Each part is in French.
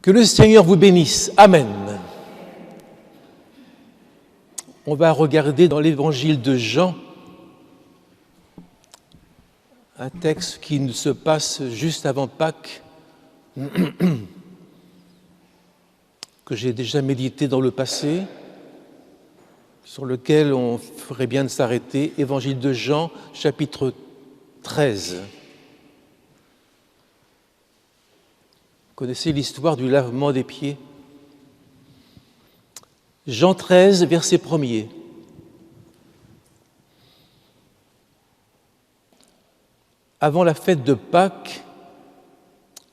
Que le Seigneur vous bénisse. Amen. On va regarder dans l'évangile de Jean un texte qui se passe juste avant Pâques, que j'ai déjà médité dans le passé, sur lequel on ferait bien de s'arrêter. Évangile de Jean, chapitre 13. Vous connaissez l'histoire du lavement des pieds? Jean 13, verset 1er. Avant la fête de Pâques,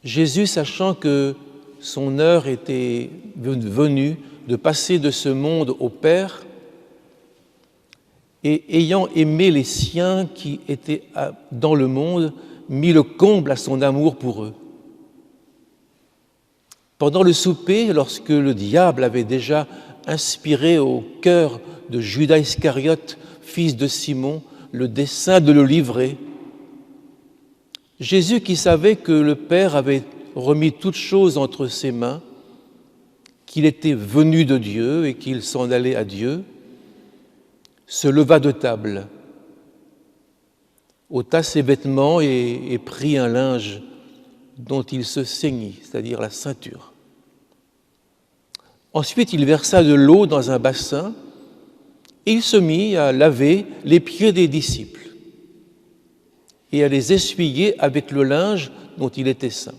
Jésus, sachant que son heure était venue de passer de ce monde au Père, et ayant aimé les siens qui étaient dans le monde, mit le comble à son amour pour eux. Pendant le souper, lorsque le diable avait déjà inspiré au cœur de Judas Iscariote, fils de Simon, le dessein de le livrer, Jésus, qui savait que le Père avait remis toutes choses entre ses mains, qu'il était venu de Dieu et qu'il s'en allait à Dieu, se leva de table, ôta ses vêtements et prit un linge dont il se ceignit, c'est-à-dire la ceinture. Ensuite, il versa de l'eau dans un bassin et il se mit à laver les pieds des disciples et à les essuyer avec le linge dont il était ceint.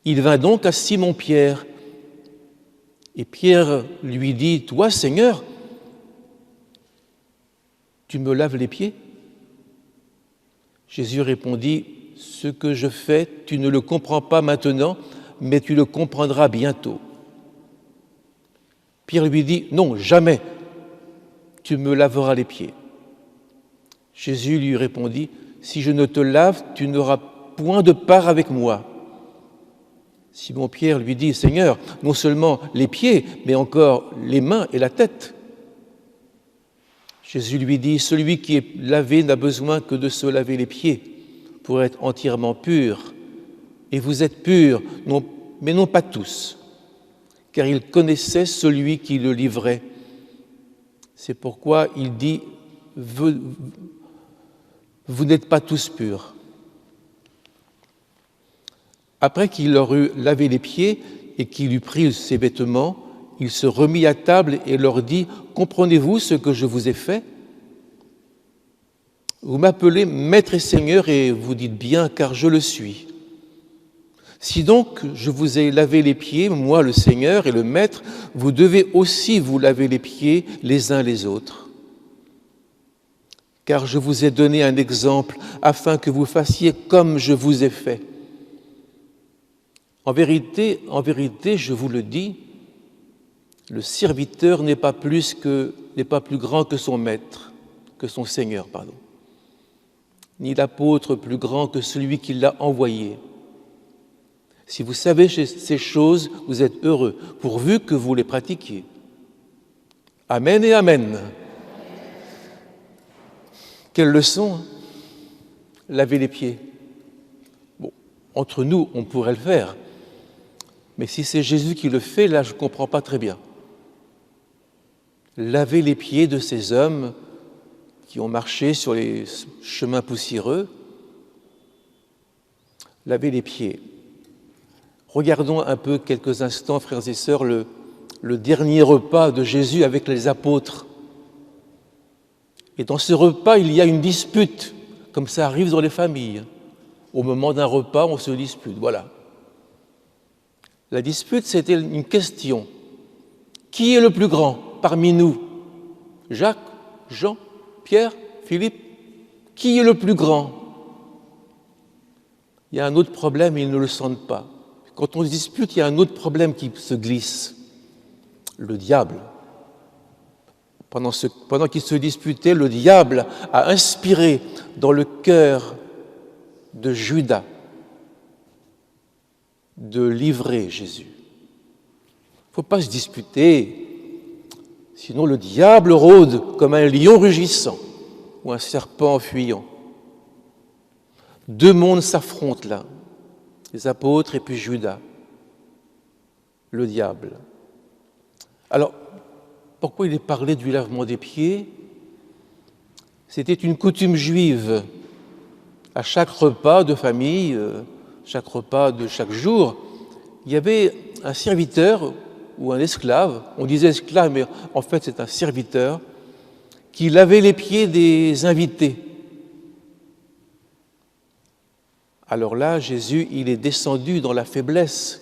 Il vint donc à Simon-Pierre et Pierre lui dit « Toi, Seigneur, tu me laves les pieds ?» Jésus répondit « Ce que je fais, tu ne le comprends pas maintenant, mais tu le comprendras bientôt. » Pierre lui dit « Non, jamais tu me laveras les pieds. » Jésus lui répondit « Si je ne te lave, tu n'auras point de part avec moi. » Simon-Pierre lui dit « Seigneur, non seulement les pieds, mais encore les mains et la tête. » Jésus lui dit « Celui qui est lavé n'a besoin que de se laver les pieds pour être entièrement pur. Et vous êtes purs, mais non pas tous. » Car il connaissait celui qui le livrait. C'est pourquoi il dit « Vous n'êtes pas tous purs. » Après qu'il leur eut lavé les pieds et qu'il eut pris ses vêtements, il se remit à table et leur dit « Comprenez-vous ce que je vous ai fait? Vous m'appelez Maître et Seigneur et vous dites bien, car je le suis. Si donc je vous ai lavé les pieds, moi le Seigneur et le Maître, vous devez aussi vous laver les pieds les uns les autres. Car je vous ai donné un exemple afin que vous fassiez comme je vous ai fait. En vérité, je vous le dis, le serviteur n'est pas plus grand que son maître, que son Seigneur, pardon, ni l'apôtre plus grand que celui qui l'a envoyé. Si vous savez ces choses, vous êtes heureux, pourvu que vous les pratiquiez. Amen et amen. Quelle leçon, hein? Laver les pieds. Bon, entre nous, on pourrait le faire. Mais si c'est Jésus qui le fait, là, je ne comprends pas très bien. Laver les pieds de ces hommes qui ont marché sur les chemins poussiéreux. Laver les pieds. Regardons un peu quelques instants, frères et sœurs, le dernier repas de Jésus avec les apôtres. Et dans ce repas, il y a une dispute, comme ça arrive dans les familles. Au moment d'un repas, on se dispute, voilà. La dispute, c'était une question. Qui est le plus grand parmi nous? Jacques, Jean, Pierre, Philippe? Qui est le plus grand? Il y a un autre problème, ils ne le sentent pas. Quand on se dispute, il y a un autre problème qui se glisse. Le diable. Pendant qu'ils se disputaient, le diable a inspiré dans le cœur de Judas de livrer Jésus. Il ne faut pas se disputer, sinon le diable rôde comme un lion rugissant ou un serpent fuyant. Deux mondes s'affrontent là, les apôtres et puis Judas. le diable. Alors, pourquoi il est parlé du lavement des pieds? C'était une coutume juive. À chaque repas de famille, chaque repas de chaque jour, il y avait un serviteur ou un esclave, on disait esclave, mais en fait c'est un serviteur, qui lavait les pieds des invités. Alors là, Jésus, il est descendu dans la faiblesse.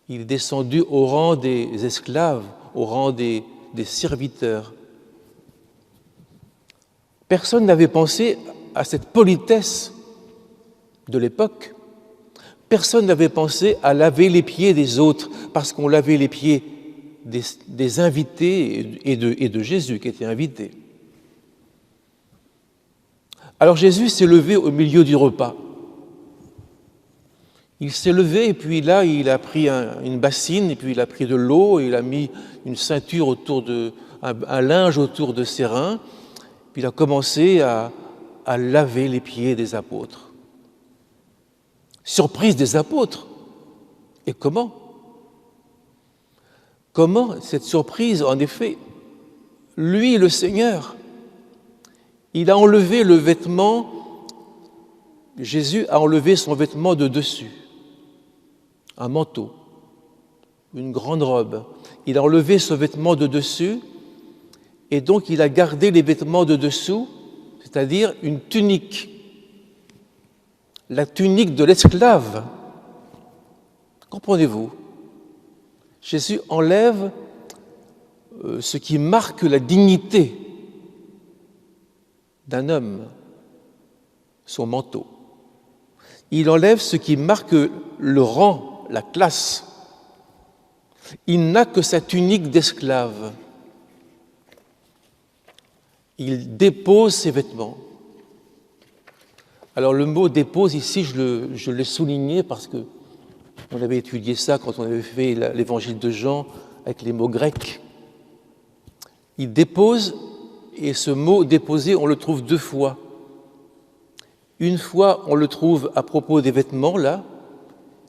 Il est descendu au rang des esclaves, au rang des serviteurs. Personne n'avait pensé à cette politesse de l'époque. Personne n'avait pensé à laver les pieds des autres, parce qu'on lavait les pieds des invités et de Jésus qui était invité. Alors Jésus s'est levé au milieu du repas. Il s'est levé et puis là, il a pris une bassine et puis il a pris de l'eau et il a mis une ceinture un linge autour de ses reins. Puis il a commencé à laver les pieds des apôtres. Surprise des apôtres. Et comment? Comment cette surprise, en effet, lui, le Seigneur, il a enlevé le vêtement, Jésus a enlevé son vêtement de dessus, un manteau, une grande robe. Il a enlevé ce vêtement de dessus et donc il a gardé les vêtements de dessous, c'est-à-dire une tunique, la tunique de l'esclave. Comprenez-vous? Jésus enlève ce qui marque la dignité d'un homme, son manteau. Il enlève ce qui marque le rang, la classe. Il n'a que sa tunique d'esclave. Il dépose ses vêtements. Alors le mot dépose ici, je l'ai souligné parce que on avait étudié ça quand on avait fait l'évangile de Jean avec les mots grecs. Il dépose, et ce mot déposer, on le trouve deux fois. Une fois, on le trouve à propos des vêtements, là,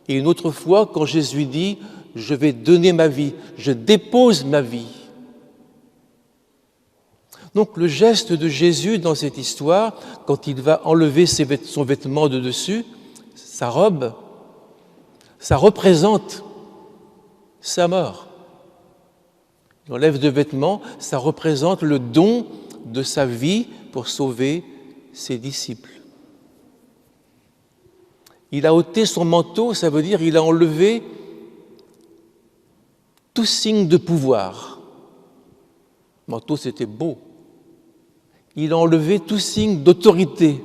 et une autre fois, quand Jésus dit « Je vais donner ma vie, je dépose ma vie ». Donc le geste de Jésus dans cette histoire, quand il va enlever son vêtement de dessus, sa robe, ça représente sa mort. Il enlève deux vêtements, ça représente le don de sa vie pour sauver ses disciples. Il a ôté son manteau, ça veut dire il a enlevé tout signe de pouvoir. Le manteau, c'était beau. Il a enlevé tout signe d'autorité.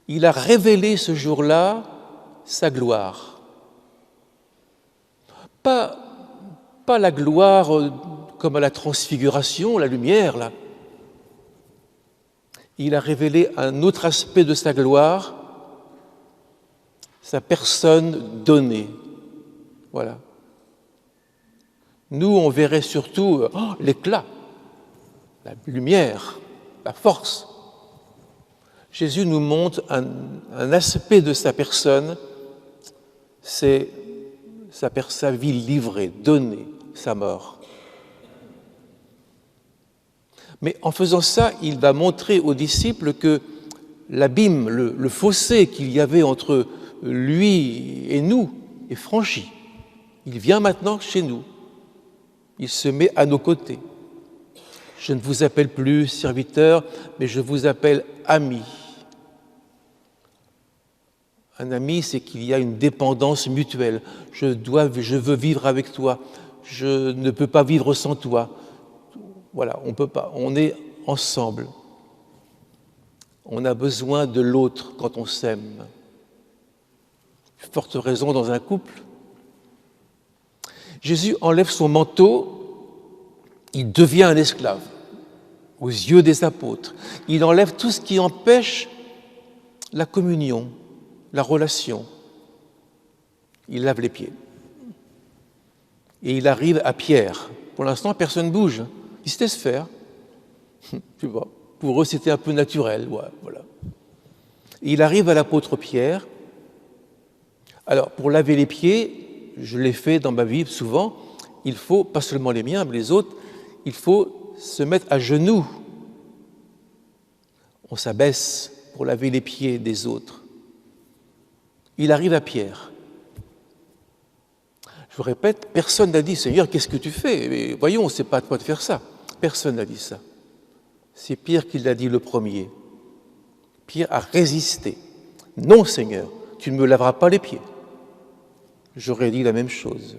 Il a révélé ce jour-là sa gloire. Pas la gloire comme à la transfiguration, la lumière, là. Il a révélé un autre aspect de sa gloire, sa personne donnée. Voilà. Nous, on verrait surtout l'éclat, la lumière, la force. Jésus nous montre un aspect de sa personne, c'est sa vie livrée, donnée, sa mort. Mais en faisant ça, il va montrer aux disciples que l'abîme, le fossé qu'il y avait entre lui et nous est franchi. Il vient maintenant chez nous. Il se met à nos côtés. Je ne vous appelle plus serviteur, mais je vous appelle ami. Un ami, c'est qu'il y a une dépendance mutuelle. Je veux vivre avec toi. Je ne peux pas vivre sans toi. Voilà, on ne peut pas. On est ensemble. On a besoin de l'autre quand on s'aime. Forte raison dans un couple. Jésus enlève son manteau, il devient un esclave aux yeux des apôtres. Il enlève tout ce qui empêche la communion, la relation. Il lave les pieds. Et il arrive à Pierre. Pour l'instant, personne ne bouge. Il se laisse faire. Tu vois, pour eux, c'était un peu naturel. Ouais, voilà. Et il arrive à l'apôtre Pierre. Alors, pour laver les pieds, je l'ai fait dans ma vie souvent, il faut, pas seulement les miens, mais les autres, il faut se mettre à genoux. On s'abaisse pour laver les pieds des autres. Il arrive à Pierre. Je vous répète, personne n'a dit « Seigneur, qu'est-ce que tu fais ?» Mais voyons, ce n'est pas à toi de faire ça. Personne n'a dit ça. C'est Pierre qui l'a dit le premier. Pierre a résisté. « Non, Seigneur, tu ne me laveras pas les pieds. » J'aurais dit la même chose.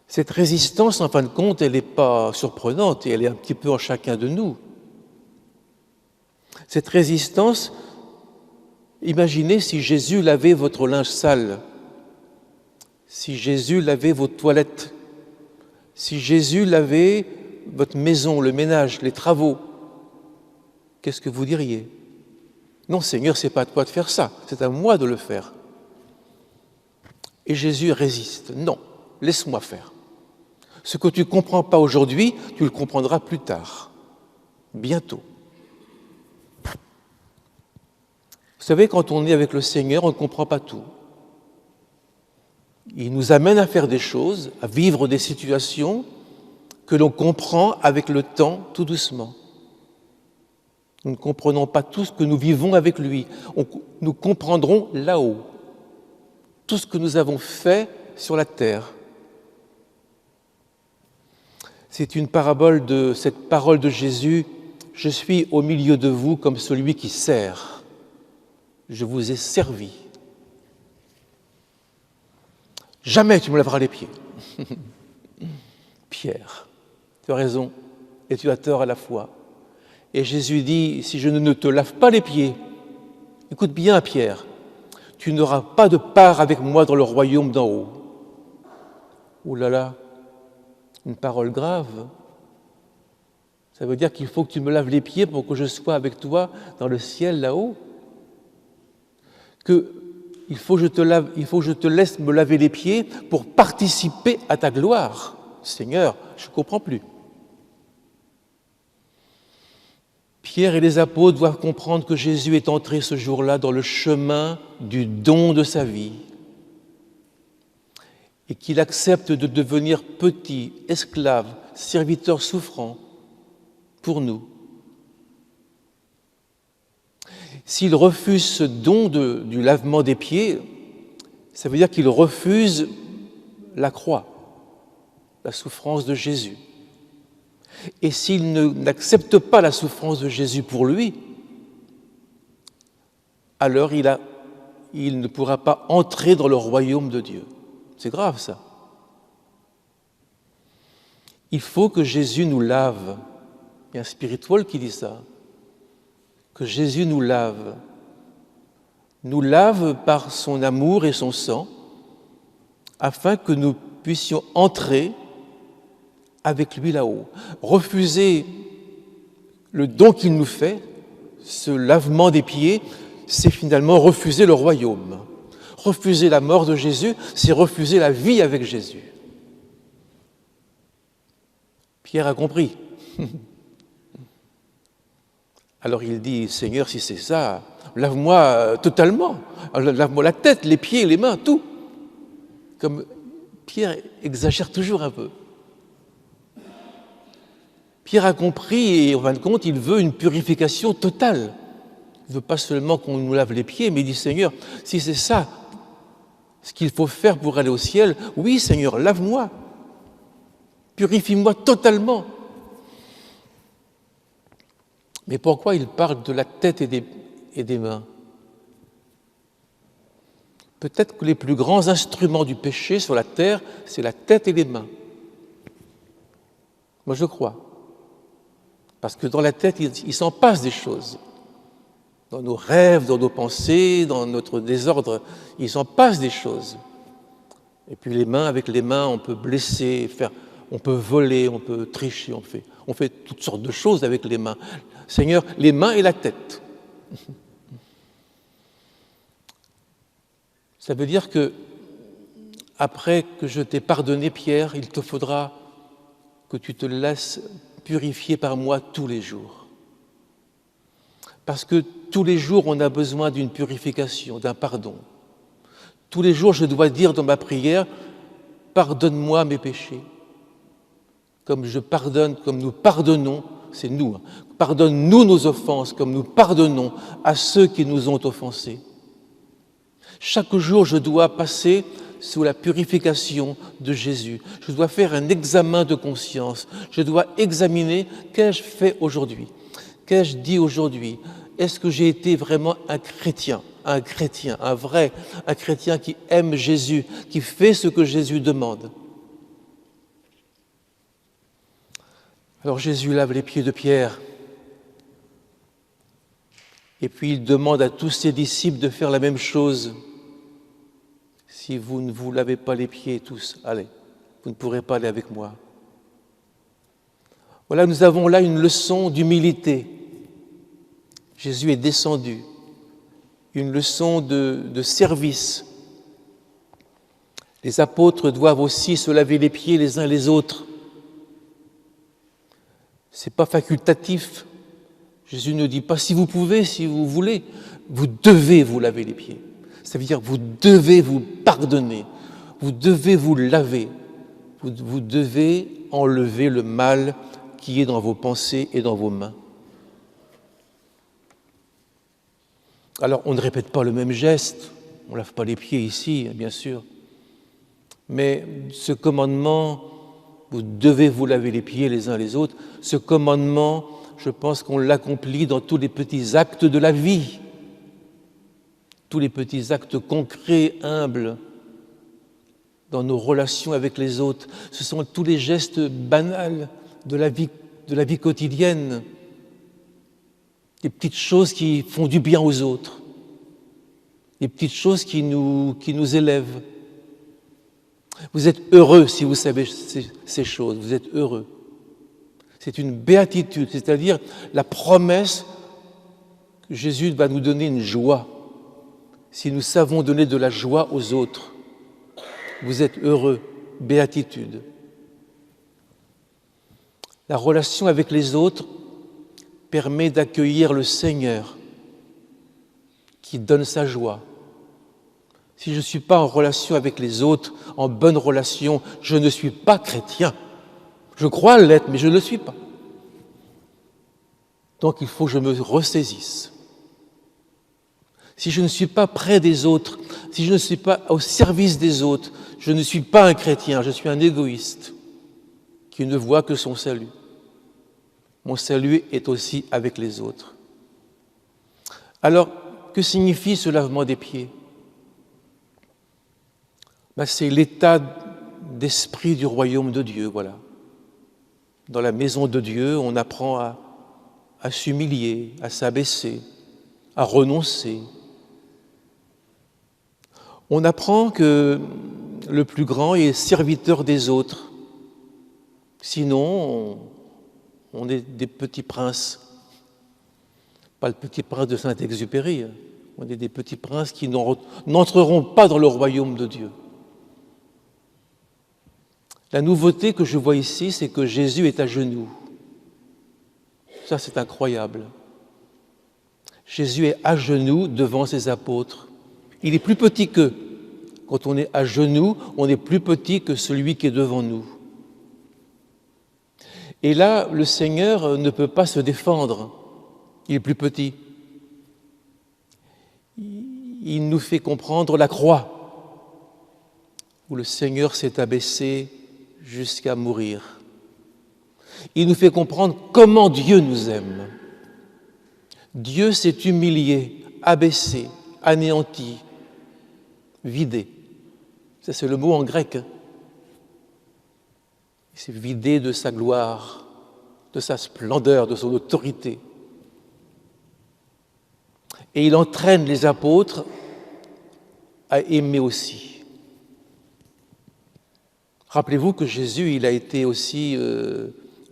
Cette résistance, en fin de compte, elle n'est pas surprenante et elle est un petit peu en chacun de nous. Cette résistance, imaginez si Jésus lavait votre linge sale, si Jésus lavait vos toilettes, si Jésus lavait votre maison, le ménage, les travaux, qu'est-ce que vous diriez? Non, Seigneur, ce n'est pas à toi de faire ça, c'est à moi de le faire. Et Jésus résiste. Non, laisse-moi faire. Ce que tu ne comprends pas aujourd'hui, tu le comprendras plus tard, bientôt. Vous savez, quand on est avec le Seigneur, on ne comprend pas tout. Il nous amène à faire des choses, à vivre des situations que l'on comprend avec le temps, tout doucement. Nous ne comprenons pas tout ce que nous vivons avec lui. Nous comprendrons là-haut tout ce que nous avons fait sur la terre. C'est une parabole de cette parole de Jésus « Je suis au milieu de vous comme celui qui sert. Je vous ai servi. Jamais tu me laveras les pieds. » Pierre, tu as raison et tu as tort à la fois. Et Jésus dit, si je ne te lave pas les pieds, écoute bien Pierre, tu n'auras pas de part avec moi dans le royaume d'en haut. Oh là là, une parole grave. Ça veut dire qu'il faut que tu me laves les pieds pour que je sois avec toi dans le ciel là-haut. Il faut que je te laisse me laver les pieds pour participer à ta gloire. Seigneur, je ne comprends plus. Pierre et les apôtres doivent comprendre que Jésus est entré ce jour-là dans le chemin du don de sa vie et qu'il accepte de devenir petit, esclave, serviteur souffrant pour nous. S'il refuse ce don du lavement des pieds, ça veut dire qu'il refuse la croix, la souffrance de Jésus. Et s'il n'accepte pas la souffrance de Jésus pour lui, alors il ne pourra pas entrer dans le royaume de Dieu. C'est grave ça. Il faut que Jésus nous lave. Il y a un spirituel qui dit ça. Que Jésus nous lave par son amour et son sang, afin que nous puissions entrer avec lui là-haut. Refuser le don qu'il nous fait, ce lavement des pieds, c'est finalement refuser le royaume. Refuser la mort de Jésus, c'est refuser la vie avec Jésus. Pierre a compris. Alors il dit, Seigneur, si c'est ça, lave-moi totalement. Lave-moi la tête, les pieds, les mains, tout. Comme Pierre exagère toujours un peu. Pierre a compris et en fin de compte, il veut une purification totale. Il ne veut pas seulement qu'on nous lave les pieds, mais il dit, Seigneur, si c'est ça, ce qu'il faut faire pour aller au ciel, oui, Seigneur, lave-moi. Purifie-moi totalement. Mais pourquoi il parle de la tête et des mains? Peut-être que les plus grands instruments du péché sur la terre, c'est la tête et les mains. Moi, je crois. Parce que dans la tête, il s'en passe des choses. Dans nos rêves, dans nos pensées, dans notre désordre, il s'en passe des choses. Et puis les mains, avec les mains, on peut blesser, on peut voler, on peut tricher, on fait toutes sortes de choses avec les mains. Seigneur, les mains et la tête. Ça veut dire que, après que je t'ai pardonné, Pierre, il te faudra que tu te laisses purifier par moi tous les jours. Parce que tous les jours, on a besoin d'une purification, d'un pardon. Tous les jours, je dois dire dans ma prière, pardonne-moi mes péchés. Comme nous pardonnons, c'est nous, pardonne-nous nos offenses, comme nous pardonnons à ceux qui nous ont offensés. Chaque jour, je dois passer sous la purification de Jésus. Je dois faire un examen de conscience. Je dois examiner qu'ai-je fait aujourd'hui, qu'ai-je dit aujourd'hui. Est-ce que j'ai été vraiment un chrétien, un chrétien qui aime Jésus, qui fait ce que Jésus demande? Alors Jésus lave les pieds de Pierre. Et puis il demande à tous ses disciples de faire la même chose. Si vous ne vous lavez pas les pieds tous, allez, vous ne pourrez pas aller avec moi. Voilà, nous avons là une leçon d'humilité. Jésus est descendu, une leçon de service. Les apôtres doivent aussi se laver les pieds les uns les autres. Ce n'est pas facultatif. Jésus ne dit pas si vous pouvez, si vous voulez. Vous devez vous laver les pieds. Ça veut dire vous devez vous pardonner. Vous devez vous laver. Vous devez enlever le mal qui est dans vos pensées et dans vos mains. Alors, on ne répète pas le même geste. On ne lave pas les pieds ici, bien sûr. Mais ce commandement, vous devez vous laver les pieds les uns les autres, ce commandement, je pense qu'on l'accomplit dans tous les petits actes de la vie, tous les petits actes concrets, humbles, dans nos relations avec les autres. Ce sont tous les gestes banals de la vie quotidienne, des petites choses qui font du bien aux autres, des petites choses qui nous élèvent. Vous êtes heureux si vous savez ces choses, vous êtes heureux. C'est une béatitude, c'est-à-dire la promesse que Jésus va nous donner une joie si nous savons donner de la joie aux autres. Vous êtes heureux, béatitude. La relation avec les autres permet d'accueillir le Seigneur qui donne sa joie. Si je ne suis pas en relation avec les autres, en bonne relation, je ne suis pas chrétien. Je crois l'être, mais je ne le suis pas. Donc il faut que je me ressaisisse. Si je ne suis pas près des autres, si je ne suis pas au service des autres, je ne suis pas un chrétien, je suis un égoïste qui ne voit que son salut. Mon salut est aussi avec les autres. Alors, que signifie ce lavement des pieds? C'est l'état d'esprit du royaume de Dieu, voilà. Dans la maison de Dieu, on apprend à s'humilier, à s'abaisser, à renoncer. On apprend que le plus grand est serviteur des autres. Sinon, on est des petits princes. Pas le petit prince de Saint-Exupéry. On est des petits princes qui n'entreront pas dans le royaume de Dieu. La nouveauté que je vois ici, c'est que Jésus est à genoux. Ça, c'est incroyable. Jésus est à genoux devant ses apôtres. Il est plus petit qu'eux. Quand on est à genoux, on est plus petit que celui qui est devant nous. Et là, le Seigneur ne peut pas se défendre. Il est plus petit. Il nous fait comprendre la croix, où le Seigneur s'est abaissé jusqu'à mourir. Il nous fait comprendre comment Dieu nous aime. Dieu s'est humilié, abaissé, anéanti, vidé. Ça, c'est le mot en grec. Il s'est vidé de sa gloire, de sa splendeur, de son autorité. Et il entraîne les apôtres à aimer aussi. Rappelez-vous que Jésus, il a été aussi,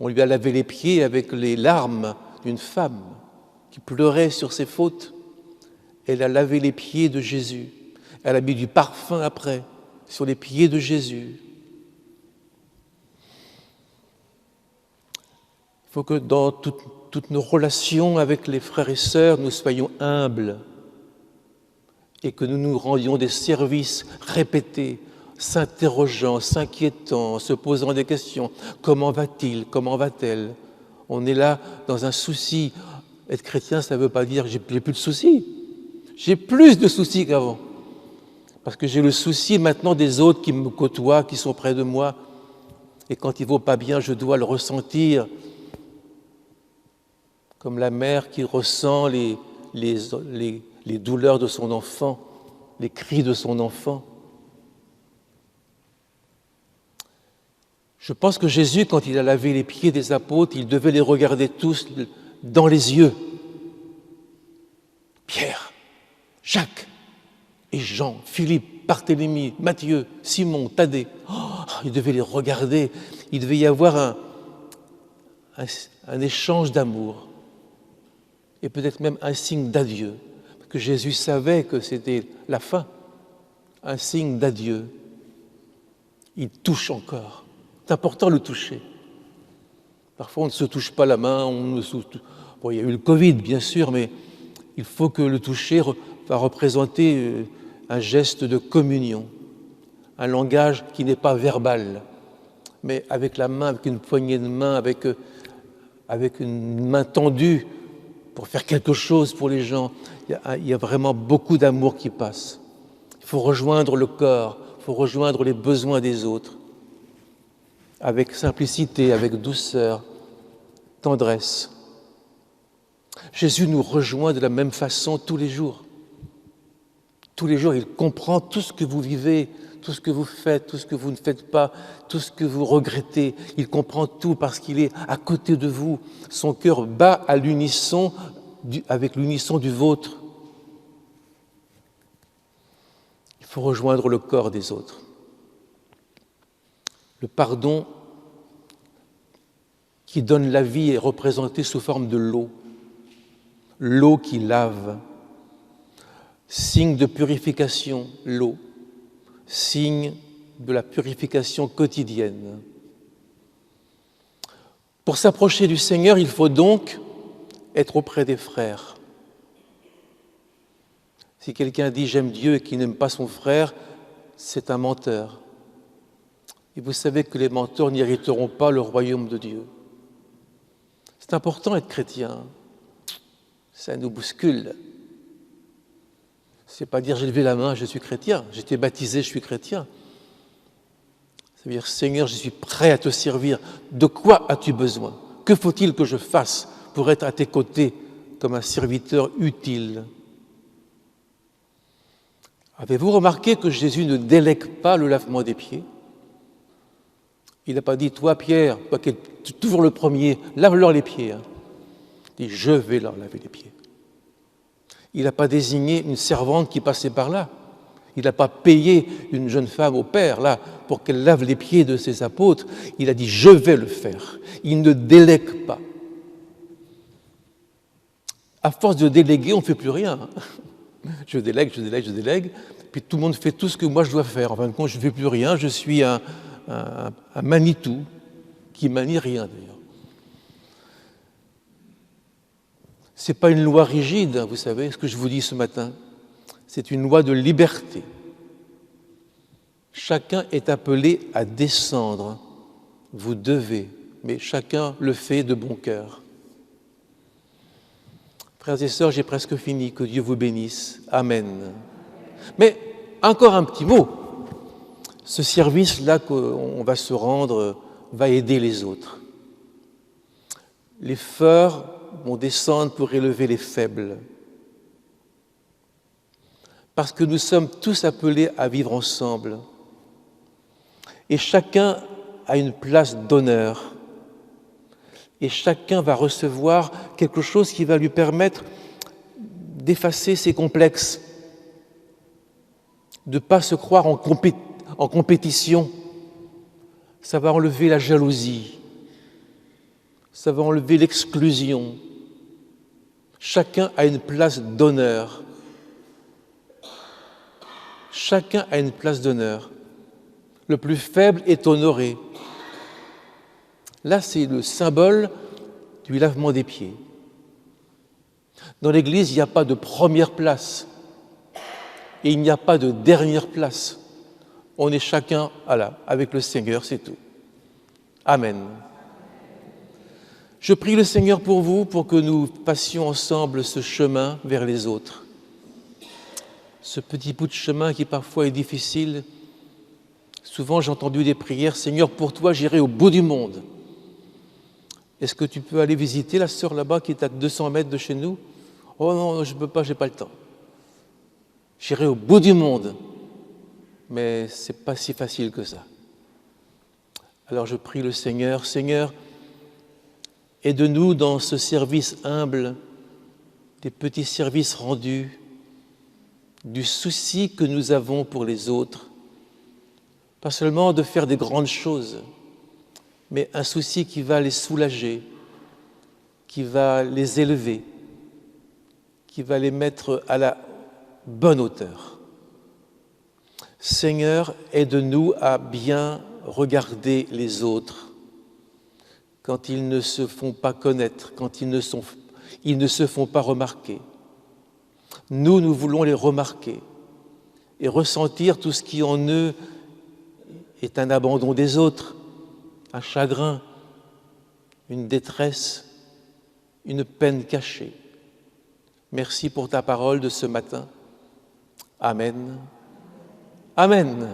on lui a lavé les pieds avec les larmes d'une femme qui pleurait sur ses fautes. Elle a lavé les pieds de Jésus. Elle a mis du parfum après sur les pieds de Jésus. Il faut que dans toutes nos relations avec les frères et sœurs, nous soyons humbles. et que nous nous rendions des services répétés, s'interrogeant, s'inquiétant, se posant des questions. Comment va-t-il? Comment va-t-elle? On est là dans un souci. Être chrétien, ça ne veut pas dire que j'ai plus de soucis. J'ai plus de soucis qu'avant. Parce que j'ai le souci maintenant des autres qui me côtoient, qui sont près de moi. Et quand il ne va pas bien, je dois le ressentir. Comme la mère qui ressent les douleurs de son enfant, les cris de son enfant. Je pense que Jésus, quand il a lavé les pieds des apôtres, il devait les regarder tous dans les yeux. Pierre, Jacques et Jean, Philippe, Barthélemy, Matthieu, Simon, Thaddée. Oh, il devait les regarder. Il devait y avoir un échange d'amour et peut-être même un signe d'adieu. Parce que Jésus savait que c'était la fin, un signe d'adieu. Il touche encore. C'est important le toucher. Parfois, on ne se touche pas la main. Bon, il y a eu le Covid, bien sûr, mais il faut que le toucher va représenter un geste de communion, un langage qui n'est pas verbal, mais avec la main, avec une poignée de main, avec une main tendue pour faire quelque chose pour les gens. Il y a vraiment beaucoup d'amour qui passe. Il faut rejoindre le corps, il faut rejoindre les besoins des autres, avec simplicité, avec douceur, tendresse. Jésus nous rejoint de la même façon tous les jours. Tous les jours, il comprend tout ce que vous vivez, tout ce que vous faites, tout ce que vous ne faites pas, tout ce que vous regrettez. Il comprend tout parce qu'il est à côté de vous. Son cœur bat à l'unisson, avec l'unisson du vôtre. Il faut rejoindre le corps des autres. Le pardon qui donne la vie est représenté sous forme de l'eau. L'eau qui lave. Signe de purification, l'eau. Signe de la purification quotidienne. Pour s'approcher du Seigneur, il faut donc être auprès des frères. Si quelqu'un dit « j'aime Dieu » et qu'il n'aime pas son frère, c'est un menteur. Et vous savez que les menteurs n'hériteront pas le royaume de Dieu. C'est important d'être chrétien. Ça nous bouscule. C'est pas dire j'ai levé la main, je suis chrétien. J'ai été baptisé, je suis chrétien. Ça veut dire Seigneur, je suis prêt à te servir. De quoi as-tu besoin? Que faut-il que je fasse pour être à tes côtés comme un serviteur utile? Avez-vous remarqué que Jésus ne délègue pas le lavement des pieds? Il n'a pas dit, toi Pierre, toi qui es toujours le premier, lave-leur les pieds. Il dit, je vais leur laver les pieds. Il n'a pas désigné une servante qui passait par là. Il n'a pas payé une jeune femme au père, là, pour qu'elle lave les pieds de ses apôtres. Il a dit, je vais le faire. Il ne délègue pas. À force de déléguer, on ne fait plus rien. Je délègue, puis tout le monde fait tout ce que moi je dois faire. En fin de compte, je ne fais plus rien, je suis un Manitou qui manie rien d'ailleurs. Ce n'est pas une loi rigide, vous savez, ce que je vous dis ce matin. C'est une loi de liberté. Chacun est appelé à descendre. Vous devez, mais chacun le fait de bon cœur. Frères et sœurs, j'ai presque fini. Que Dieu vous bénisse. Amen. Mais encore un petit mot. Ce service-là qu'on va se rendre va aider les autres. Les forts vont descendre pour élever les faibles. Parce que nous sommes tous appelés à vivre ensemble. Et chacun a une place d'honneur. Et chacun va recevoir quelque chose qui va lui permettre d'effacer ses complexes, de ne pas se croire en compétition. Ça va enlever la jalousie, ça va enlever l'exclusion. Chacun a une place d'honneur. Chacun a une place d'honneur. Le plus faible est honoré. Là, c'est le symbole du lavement des pieds. Dans l'Église, il n'y a pas de première place. Et il n'y a pas de dernière place. On est chacun avec le Seigneur, c'est tout. Amen. Je prie le Seigneur pour vous, pour que nous passions ensemble ce chemin vers les autres. Ce petit bout de chemin qui parfois est difficile. Souvent j'ai entendu des prières, Seigneur, pour toi j'irai au bout du monde. Est-ce que tu peux aller visiter la sœur là-bas qui est à 200 mètres de chez nous? Oh non, je ne peux pas, je n'ai pas le temps. J'irai au bout du monde. Mais ce n'est pas si facile que ça. Alors je prie le Seigneur, Seigneur, aide-nous dans ce service humble, des petits services rendus, du souci que nous avons pour les autres. Pas seulement de faire des grandes choses, mais un souci qui va les soulager, qui va les élever, qui va les mettre à la bonne hauteur. Seigneur, aide-nous à bien regarder les autres quand ils ne se font pas connaître, quand ils ne se font pas remarquer. Nous voulons les remarquer et ressentir tout ce qui en eux est un abandon des autres, un chagrin, une détresse, une peine cachée. Merci pour ta parole de ce matin. Amen. Amen.